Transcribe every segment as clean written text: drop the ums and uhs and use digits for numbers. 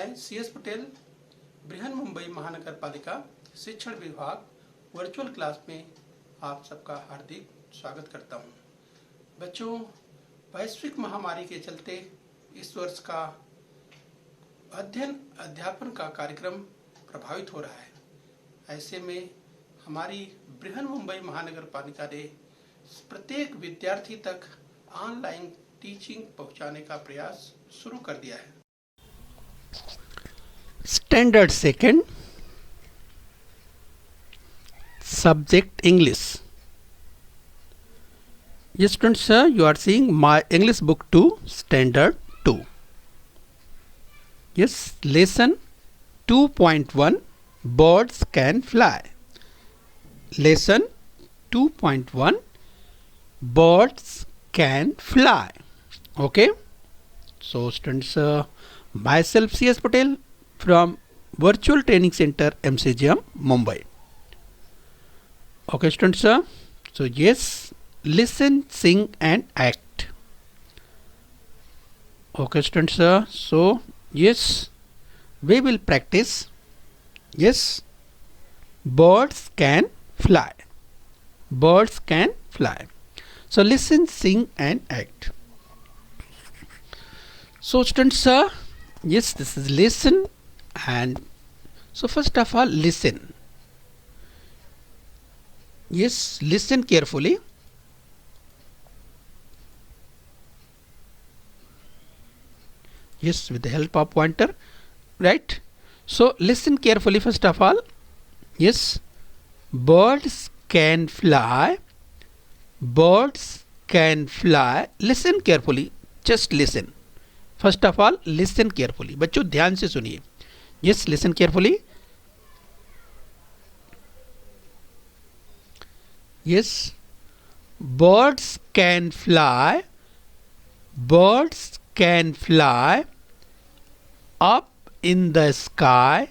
मैं CS पटेल बृहन मुंबई महानगर पालिका शिक्षण विभाग वर्चुअल क्लास में आप सबका हार्दिक स्वागत करता हूं। बच्चों, वैश्विक महामारी के चलते इस वर्ष का अध्ययन अध्यापन का कार्यक्रम प्रभावित हो रहा है। ऐसे में हमारी बृहन मुंबई महानगर पालिका ने प्रत्येक विद्यार्थी तक ऑनलाइन टीचिंग पहुंचाने का प्रयास शुरू कर दिया है। Standard second, subject English. Yes students, you are seeing my English book 2, standard 2. Yes, lesson 2.1, birds can fly. Lesson 2.1, birds can fly. Okay, so students, myself CS Patel from Virtual Training Center MCGM Mumbai. Okay students, so yes, listen, sing and act. Okay students, so yes, we will practice. Yes, birds can fly. Birds can fly. So listen, sing and act. So students, yes, this is listen. And so first of all, listen. Yes, listen carefully. Yes, with the help of pointer, right? So listen carefully first of all. Yes, birds can fly. Birds can fly. Listen carefully. Just listen. First of all, listen carefully. बच्चों ध्यान से सुनिए. Yes, listen carefully. Yes, birds can fly. Birds can fly up in the sky,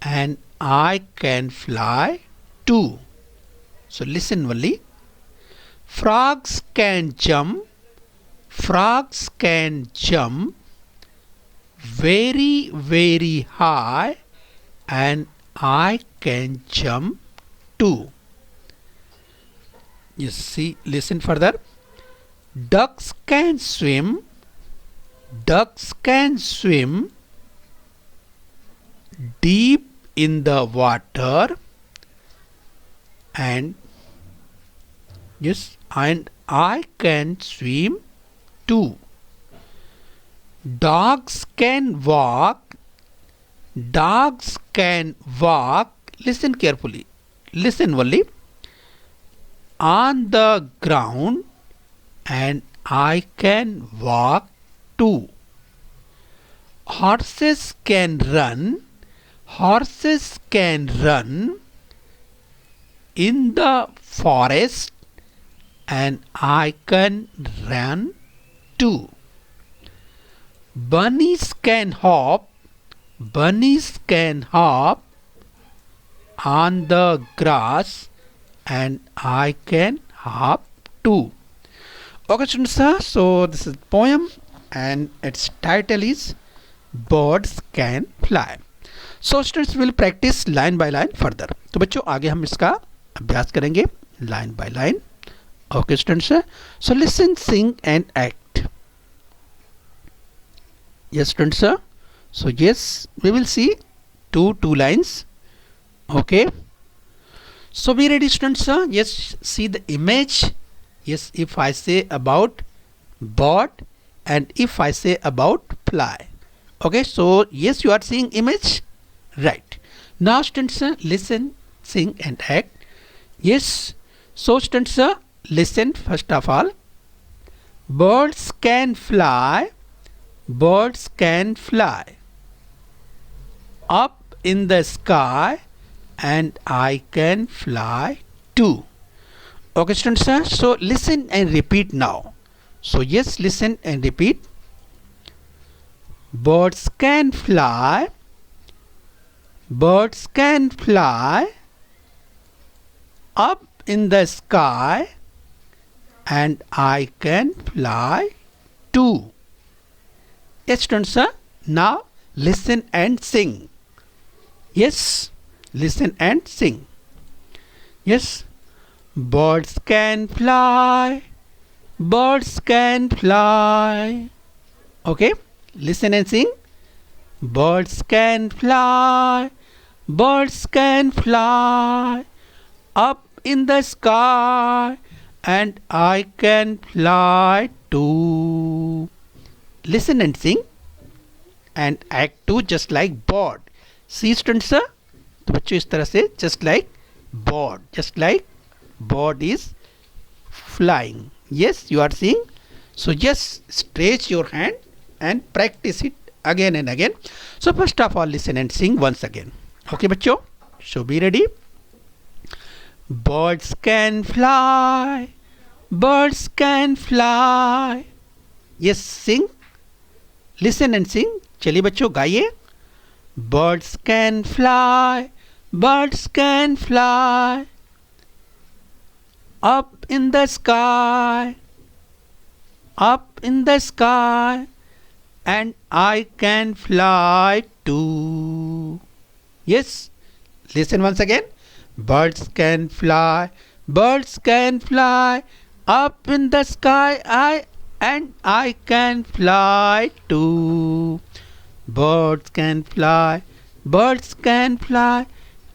and I can fly too. So listen only. Frogs can jump. Frogs can jump very, very high, and I can jump too. You see, listen further. Ducks can swim. Ducks can swim deep in the water, and yes, and I can swim too. Dogs can walk. Dogs can walk. Listen carefully. Listen only. On the ground, and I can walk too. Horses can run. Horses can run in the forest, and I can run too. Bunnies can hop. Bunnies can hop on the grass, and I can hop too. Okay students, so this is poem and its title is Birds Can Fly. So students will practice line by line further. तो बच्चों आगे हम इसका अभ्यास करेंगे line by line. Okay students, so listen, sing and act. Yes students, so yes, we will see two lines. Okay, so be ready students. Yes, see the image. Yes, if I say about bird and if I say about fly. Okay, so yes, you are seeing image, right? Now students, listen, sing and act. Yes, so students, listen first of all. Birds can fly. Birds can fly up in the sky, and I can fly too. Okay students, so listen and repeat now. So yes, listen and repeat. Birds can fly. Birds can fly up in the sky, and I can fly too. Yes students, now listen and sing. Yes, listen and sing. Yes, birds can fly. Birds can fly. Okay, listen and sing. Birds can fly. Birds can fly up in the sky, and I can fly too. Listen and sing and act too just like bird. See students, sir? तो बच्चों इस तरह से just like bird is flying. Yes, you are seeing. So just stretch your hand and practice it again and again. So first of all, listen and sing once again. Okay, बच्चों? So be ready. Birds can fly. Birds can fly. Yes, sing. Listen and sing. चलिए बच्चों गाइए. Birds can fly. Birds can fly up in the sky. Up in the sky. And I can fly too. Yes. Listen once again. Birds can fly. Birds can fly up in the sky. And I can fly too. Birds can fly. Birds can fly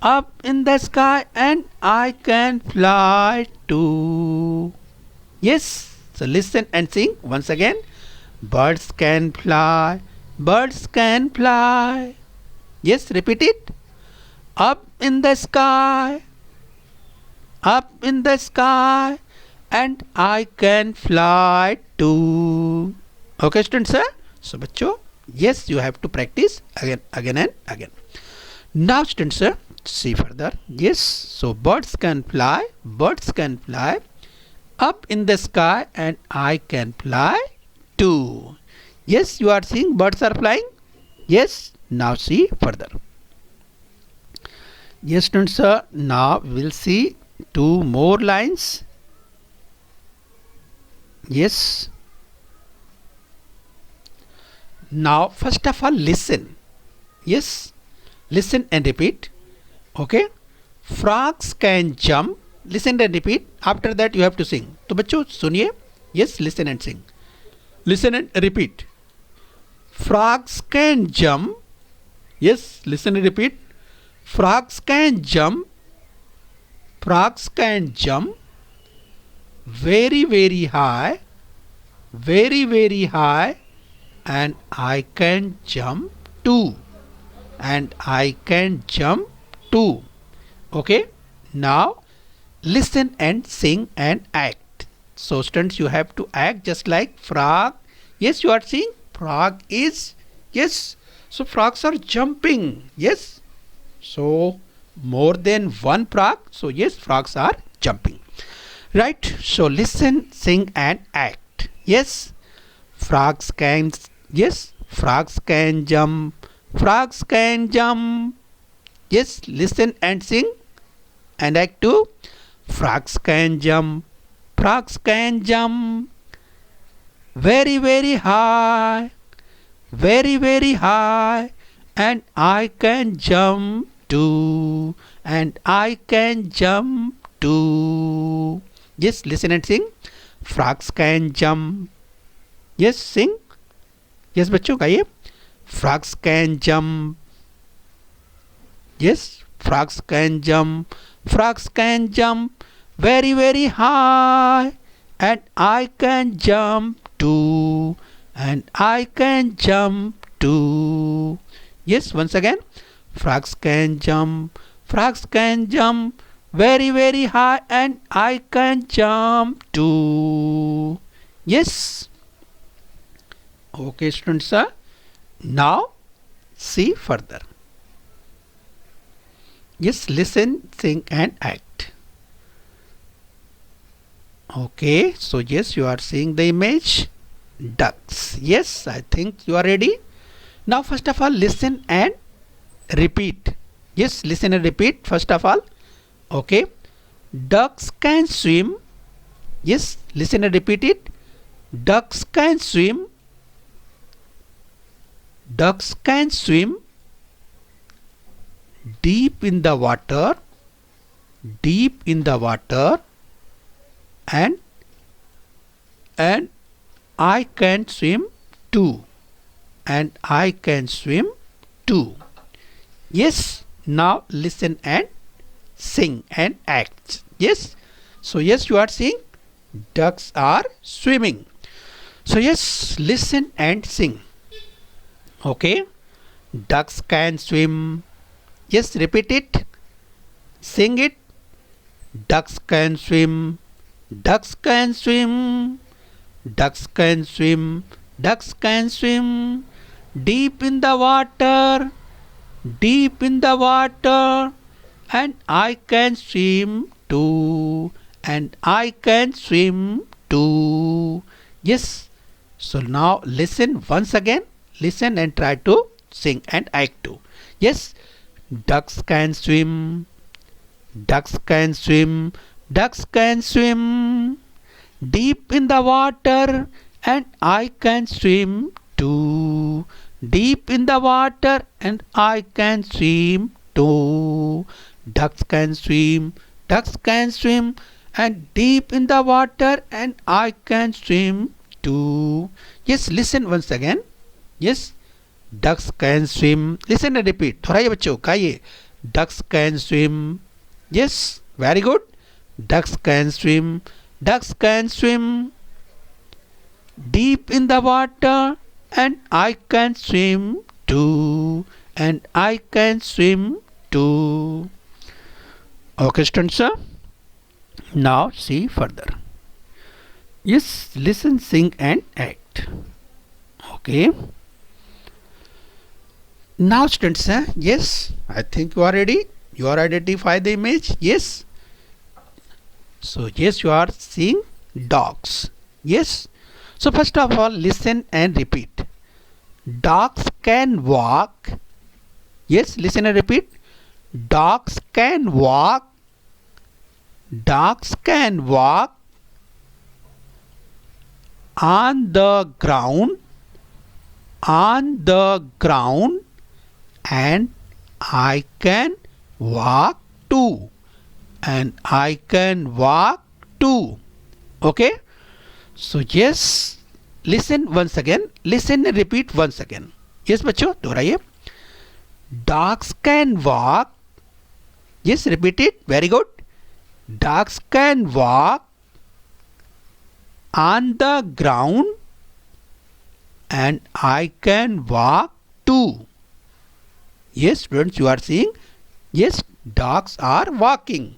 up in the sky, and I can fly too. Yes. So listen and sing once again. Birds can fly. Birds can fly. Yes, repeat it. Up in the sky. Up in the sky. And I can fly too. Okay, students, sir? So, bachcho, yes, you have to practice again and again. Now, students, sir, see further. Yes, so birds can fly. Birds can fly up in the sky, and I can fly too. Yes, you are seeing birds are flying. Yes, now see further. Yes, students, sir, now we will see two more lines. Yes. Now, first of all, listen. Yes, listen and repeat. Okay. Frogs can jump. Listen and repeat. After that, you have to sing. तो बच्चों सुनिए. Yes, listen and sing. Listen and repeat. Frogs can jump. Yes, listen and repeat. Frogs can jump. Frogs can jump very, very high. Very, very high. And I can jump too. And I can jump too. Okay. Now, listen and sing and act. So, students, you have to act just like frog. Yes, you are seeing frog is. Yes. So, frogs are jumping. Yes. So, more than one frog. So, yes, frogs are jumping. Right. So, listen, sing and act. Yes. Frogs can. Yes. Frogs can jump. Frogs can jump. Yes. Listen and sing and act too. Frogs can jump. Frogs can jump very, very high. Very, very high. And I can jump too. And I can jump too. Yes, listen and sing. Frogs can jump. Yes, sing. Yes, बच्चों गाइए. Frogs can jump. Yes, frogs can jump. Frogs can jump very, very high. And I can jump too. And I can jump too. Yes, once again. Frogs can jump. Frogs can jump very, very high. And I can jump too. Yes. Okay, students, sir. Now, see further. Yes, listen, sing and act. Okay, so yes, you are seeing the image. Ducks. Yes, I think you are ready. Now, first of all, listen and repeat. Yes, listen and repeat first of all. Okay. Ducks can swim. Yes, listen and repeat it. Ducks can swim. ducks can swim deep in the water, deep in the water, and I can swim too, and I can swim too. Yes, now listen and sing and act. Yes, so yes, you are seeing ducks are swimming. So yes, listen and sing. Okay, ducks can swim. Yes, repeat it, sing it. Ducks can swim, ducks can swim, ducks can swim, ducks can swim deep in the water, deep in the water, and I can swim too, and I can swim too. Yes, so now listen once again, listen and try to sing and act too. Yes, ducks can swim, ducks can swim, ducks can swim deep in the water, and I can swim too. Deep in the water, and I can swim too. Ducks can swim, ducks can swim, and deep in the water, and I can swim too. Yes, listen once again. Yes, ducks can swim. Listen and repeat. दोहराइए बच्चों, गाइए. Ducks can swim. Yes, very good. Ducks can swim. Ducks can swim deep in the water, and I can swim too, and I can swim too. Okay, students, now see further. Yes, listen, sing and act. Okay. Now students, yes, I think you are ready. You are identify the image. Yes. So yes, you are seeing dogs. Yes. So first of all, listen and repeat. Dogs can walk. Yes, listen and repeat. Dogs can walk. Dogs can walk on the ground. On the ground, and I can walk too, and I can walk too. Okay, so yes, listen once again, listen and repeat once again. Yes बच्चों, दोहराइए. Dogs can walk. Yes, repeat it. Very good. Dogs can walk on the ground, and I can walk too. Yes, students, you are seeing. Yes, dogs are walking.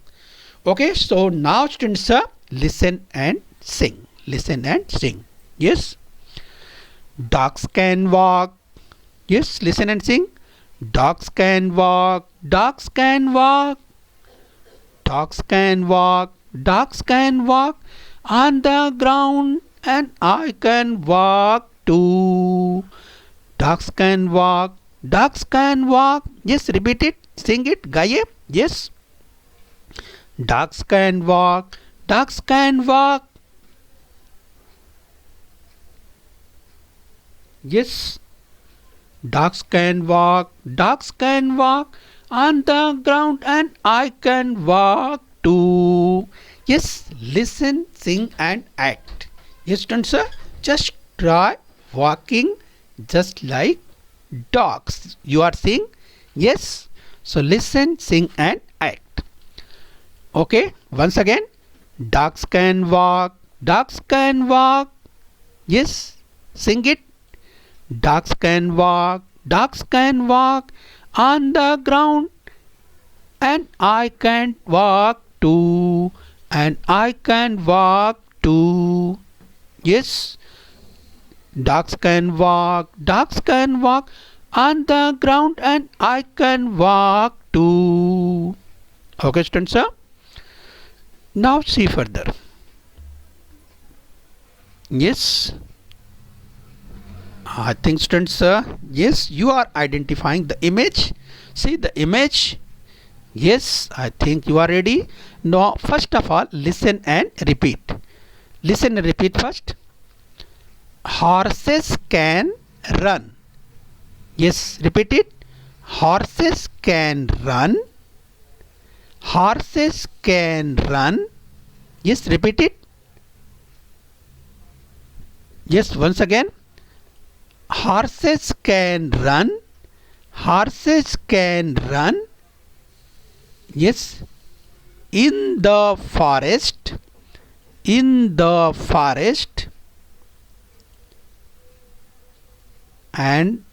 Okay, so now students, listen and sing. Listen and sing. Yes, dogs can walk. Yes, listen and sing. Dogs can walk. Dogs can walk. Dogs can walk. Dogs can walk on the ground, and I can walk too. Dogs can walk. Ducks can walk. Yes, repeat it. Sing it. गाइए. Yes. Ducks can walk. Ducks can walk. Yes. Ducks can walk. Ducks can walk on the ground, and I can walk too. Yes. Listen, sing, and act. Yes, students, just try walking just like dogs. You are seeing. Yes, so listen, sing and act. Okay, once again. Dogs can walk. Dogs can walk. Yes, sing it. Dogs can walk. Dogs can walk on the ground, and I can walk too, and I can walk too. Yes, dogs can walk. Dogs can walk on the ground, and I can walk too. Okay, students, now see further. Yes, I think students, yes, you are identifying the image. See the image. Yes, I think you are ready. Now first of all, listen and repeat. Listen and repeat first. Horses can run. Yes, repeat it. Horses can run. Horses can run. Yes, repeat it. Yes, once again. Horses can run. Horses can run. Yes. In the forest. In the forest. And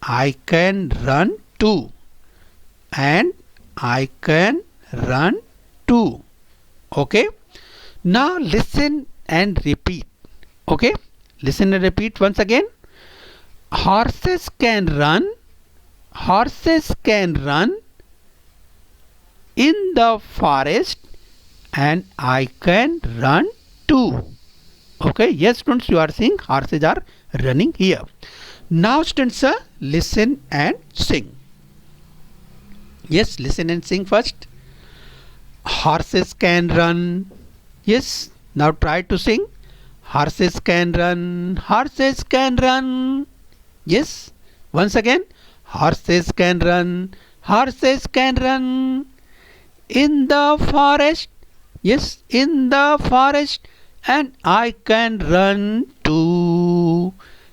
I can run too. And I can run too. Okay. Now listen and repeat. Okay. Listen and repeat once again. Horses can run. Horses can run in the forest and I can run too. Okay. Yes, students, you are seeing horses are running here. Now, students, listen and sing. Yes, listen and sing first. Horses can run. Yes, now try to sing. Horses can run. Horses can run. Yes, once again. Horses can run. Horses can run. In the forest. Yes, in the forest. And I can run too.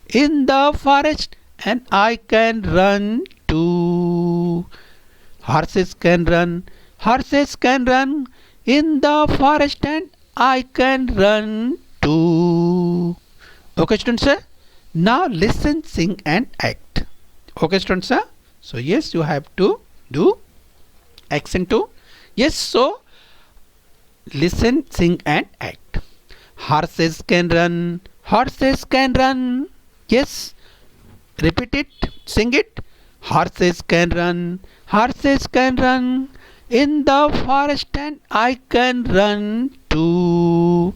In the forest. And I can run too. Horses can run. Horses can run in the forest and I can run too. Okay, students, now listen, sing and act. Okay, students, so yes, you have to do action too. Yes, so listen, sing and act. Horses can run. Horses can run. Yes, repeat it, sing it. Horses can run. Horses can run in the forest and I can run too.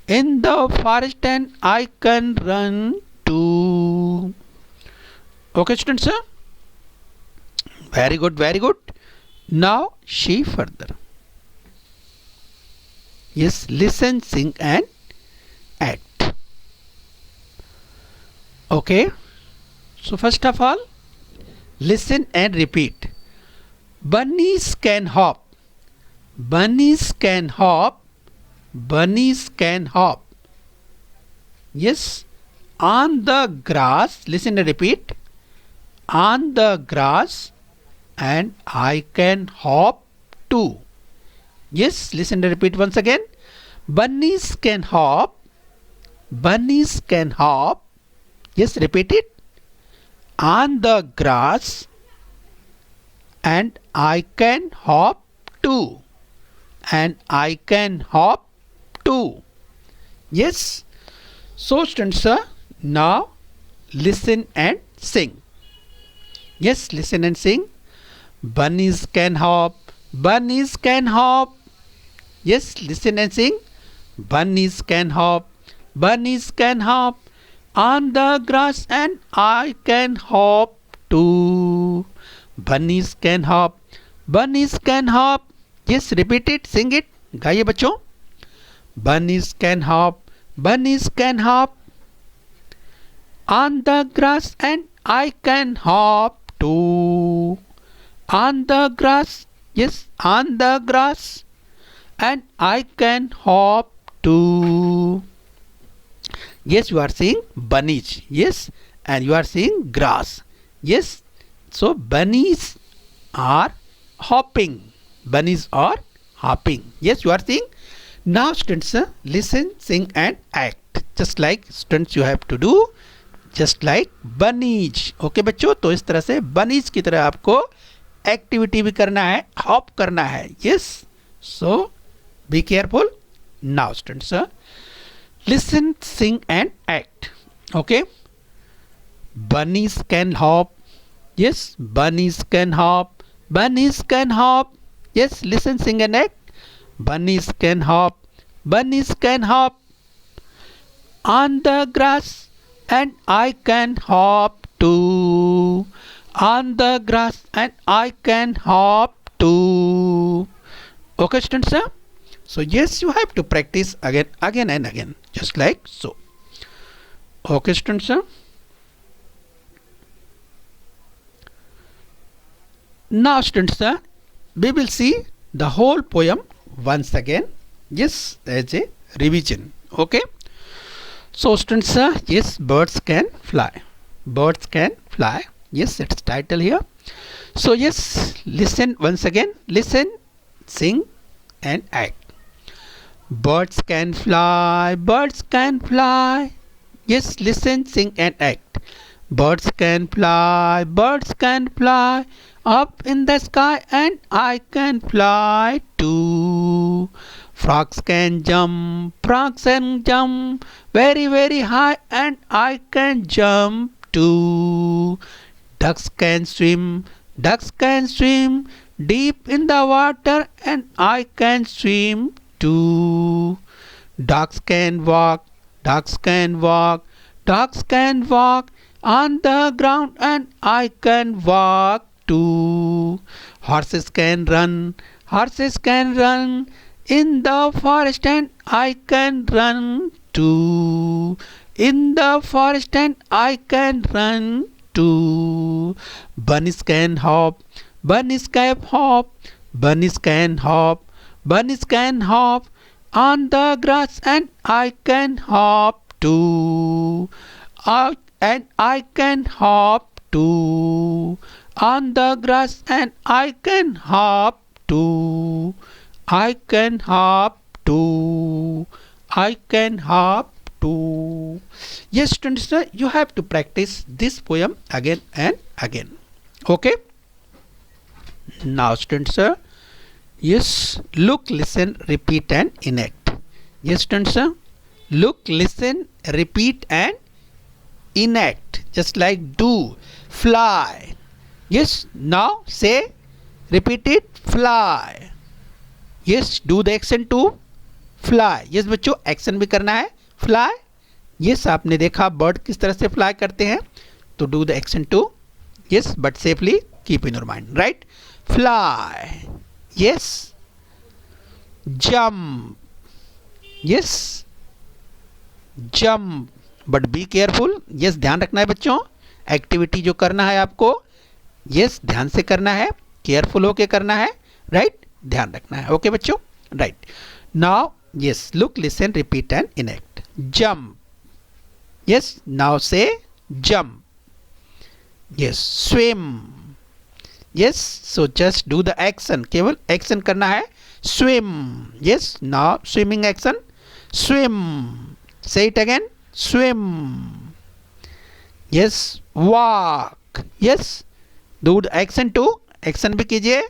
In the forest and I can run too. Okay, students, sir? Very good, very good. Now, she further. Yes, listen, sing and act. Okay. So, first of all, listen and repeat. Bunnies can hop. Bunnies can hop. Bunnies can hop. Yes. On the grass. Listen and repeat. On the grass. And I can hop too. Yes. Listen and repeat once again. Bunnies can hop. Bunnies can hop. Yes. Repeat it. On the grass. And I can hop too. And I can hop too. Yes. So, students, now listen and sing. Yes, listen and sing. Bunnies can hop. Bunnies can hop. Yes, listen and sing. Bunnies can hop. Bunnies can hop on the grass and I can hop too. Bunnies can hop. Bunnies can hop. Yes, repeat it, sing it. गाइए बच्चों. Bunnies can hop. Bunnies can hop on the grass and I can hop too. On the grass. Yes, on the grass. And I can hop too. Yes, you are saying bunnies. Yes, and you are saying grass. Yes. So bunnies are hopping. Bunnies are hopping. Yes, you are saying. Now, students, listen, sing, and act. Just like students, you have to do just like bunnies. Okay, बच्चों, तो इस तरह से bunnies की तरह आपको activity भी करना है, हॉप करना है. Yes. So be careful. Now, students, listen, sing, and act. Okay. Bunnies can hop. Yes, bunnies can hop. Bunnies can hop. Yes, listen, sing and act. Bunnies can hop. Bunnies can hop on the grass and I can hop too. On the grass and I can hop too. Okay, students, sir? So yes, you have to practice again and again, just like so. Okay, students, sir? Now students, we will see the whole poem once again, yes, as a revision. Okay, so students, yes, birds can fly, birds can fly, yes, it's title here. So yes, listen once again, listen, sing and act. Birds can fly, birds can fly, yes, listen, sing and act. Birds can fly, birds can fly up in the sky, and I can fly too. Frogs can jump very, very high, and I can jump too. Ducks can swim deep in the water, and I can swim too. Dogs can walk, ducks can walk, dogs can walk on the ground, and I can walk too. Horses can run in the forest, and I can run too. In the forest, and I can run too. Bunnies can hop, bunnies can hop, bunnies can hop, bunnies can hop on the grass, and I can hop too. And I can hop too on the grass, and I can hop too. I can hop too. I can hop too. Yes, students, you have to practice this poem again and again. Okay. Now, students, yes, look, listen, repeat, and enact. Yes, students, look, listen, repeat, and enact. Just like do, fly. Yes, now say, repeat it, fly. Yes, do the action to fly. Yes बच्चों, action भी करना है, fly. Yes, आपने देखा bird किस तरह से fly करते हैं, तो do the action to, yes, but safely keep in your mind, right? Fly. Yes. Jump. Yes. Jump. But be careful. Yes, ध्यान रखना है बच्चों, एक्टिविटी जो करना है आपको, yes, ध्यान से करना है, केयरफुल होके करना है, राइट, ध्यान रखना है. ओके बच्चों, right. Now yes, look, listen, repeat and enact. Jump. Yes, now say jump. Yes, swim. Yes, so just do the action. केवल action करना है. Swim. Yes, now swimming action. Swim. Say it again. Swim. Yes, walk. Yes, do the action to. Action भी कीजिए.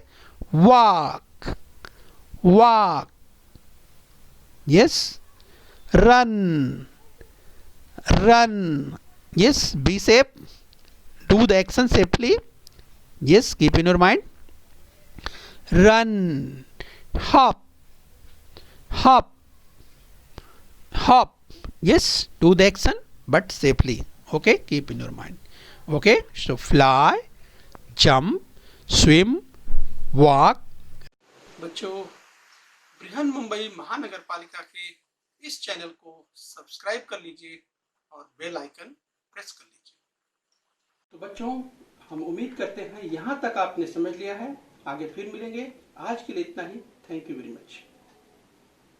Walk. Walk. Yes, run. Run. Yes, be safe. Do the action safely. Yes, keep in your mind. Run. Hop. Hop. Hop. Yes, do the action but safely. Okay, keep in your mind. Okay, so fly, jump, swim, walk. बच्चों, बृहन मुंबई महानगर पालिका के इस channel को subscribe कर लीजिए और bell icon press कर लीजिए. तो बच्चों, हम उम्मीद करते हैं यहाँ तक आपने समझ लिया है. आगे फिर मिलेंगे. आज के लिए इतना ही. Thank you very much.